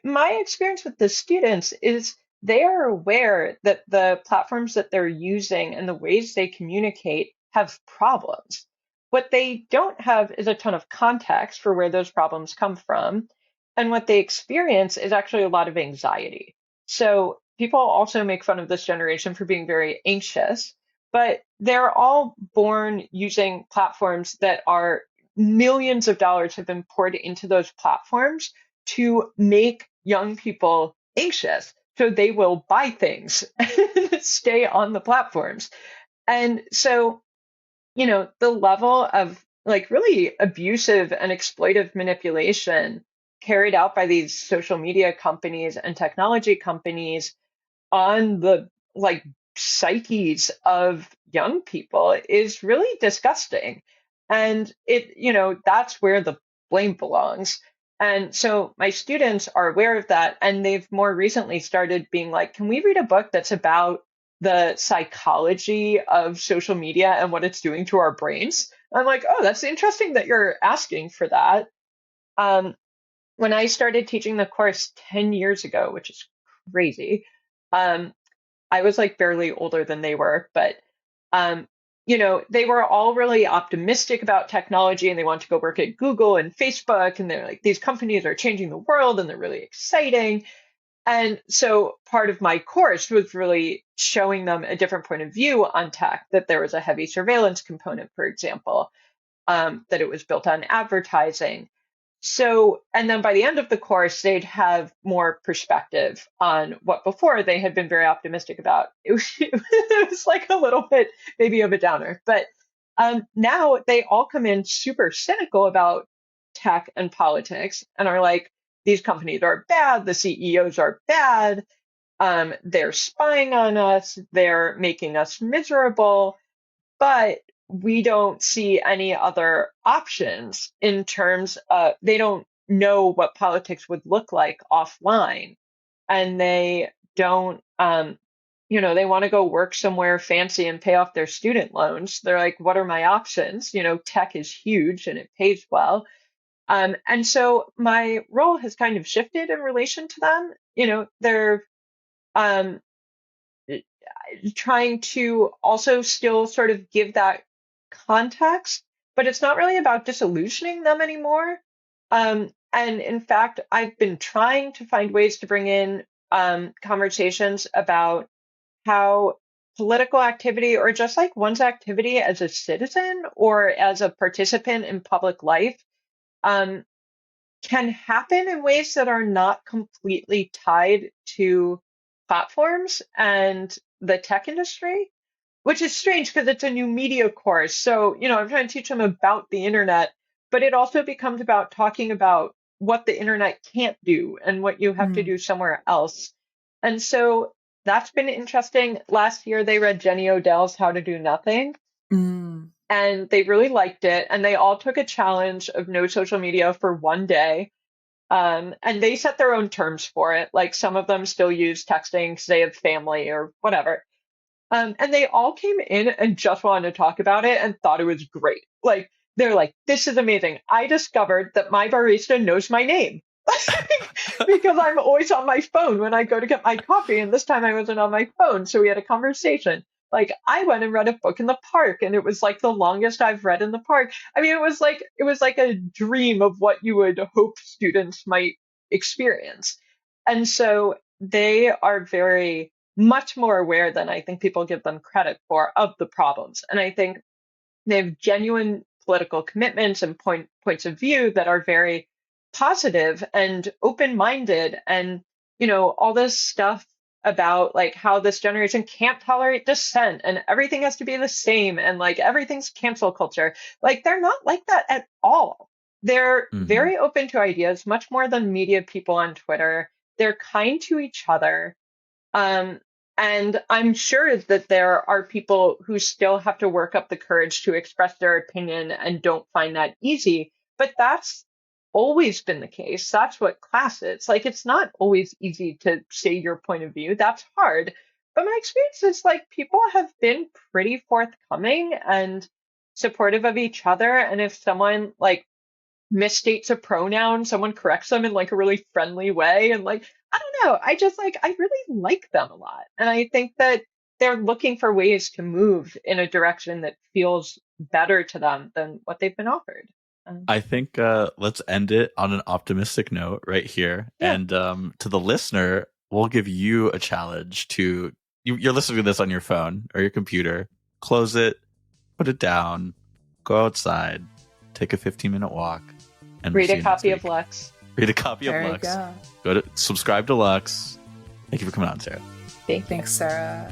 my experience with the students is they are aware that the platforms that they're using and the ways they communicate have problems. What they don't have is a ton of context for where those problems come from. And what they experience is actually a lot of anxiety. So people also make fun of this generation for being very anxious, but they're all born using platforms that are millions of dollars have been poured into those platforms to make young people anxious. So they will buy things and stay on the platforms. And so, the level of like really abusive and exploitive manipulation carried out by these social media companies and technology companies on the like psyches of young people is really disgusting. And that's where the blame belongs. And so my students are aware of that, and they've more recently started being like, can we read a book that's about the psychology of social media and what it's doing to our brains? I'm like, oh, that's interesting that you're asking for that. When I started teaching the course 10 years ago, which is crazy, I was like barely older than they were, but they were all really optimistic about technology and they want to go work at Google and Facebook. And they're like, these companies are changing the world and they're really exciting. And so part of my course was really showing them a different point of view on tech, that there was a heavy surveillance component, for example, that it was built on advertising. So, and then by the end of the course, they'd have more perspective on what before they had been very optimistic about. It was like a little bit maybe of a downer, but now they all come in super cynical about tech and politics and are like, these companies are bad, the CEOs are bad, they're spying on us, they're making us miserable, but we don't see any other options in terms of, they don't know what politics would look like offline. And they don't, they want to go work somewhere fancy and pay off their student loans. They're like, what are my options? Tech is huge and it pays well. And so my role has kind of shifted in relation to them. They're trying to also still sort of give that context, but it's not really about disillusioning them anymore. And in fact, I've been trying to find ways to bring in conversations about how political activity, or just like one's activity as a citizen or as a participant in public life, can happen in ways that are not completely tied to platforms and the tech industry, which is strange because it's a new media course. So, I'm trying to teach them about the internet, but it also becomes about talking about what the internet can't do and what you have to do somewhere else. And so that's been interesting. Last year, they read Jenny Odell's How to Do Nothing. And they really liked it. And they all took a challenge of no social media for one day. And they set their own terms for it. Like some of them still use texting because they have family or whatever. And they all came in and just wanted to talk about it and thought it was great. Like, they're like, this is amazing. I discovered that my barista knows my name because I'm always on my phone when I go to get my coffee. And this time I wasn't on my phone. So we had a conversation. Like, I went and read a book in the park and it was like the longest I've read in the park. I mean, it was like a dream of what you would hope students might experience. And so they are very much more aware than I think people give them credit for of the problems. And I think they have genuine political commitments and points of view that are very positive and open-minded. And, all this stuff about like how this generation can't tolerate dissent and everything has to be the same and like everything's cancel culture. Like they're not like that at all. They're very open to ideas, much more than media people on Twitter. They're kind to each other. And I'm sure that there are people who still have to work up the courage to express their opinion and don't find that easy. But that's always been the case. That's what class is. Like, it's not always easy to say your point of view. That's hard. But my experience is like people have been pretty forthcoming and supportive of each other. And if someone like misstates a pronoun, someone corrects them in like a really friendly way. And like, I don't know, I really like them a lot. And I think that they're looking for ways to move in a direction that feels better to them than what they've been offered. I think let's end it on an optimistic note right here. Yeah. And to the listener, we'll give you a challenge to, you're listening to this on your phone or your computer, close it, put it down, go outside, take a 15-minute walk, and read a copy of Lux. Read a copy of Lux. Go to subscribe to Lux. Thank you for coming on, Sarah. Thanks, Sarah.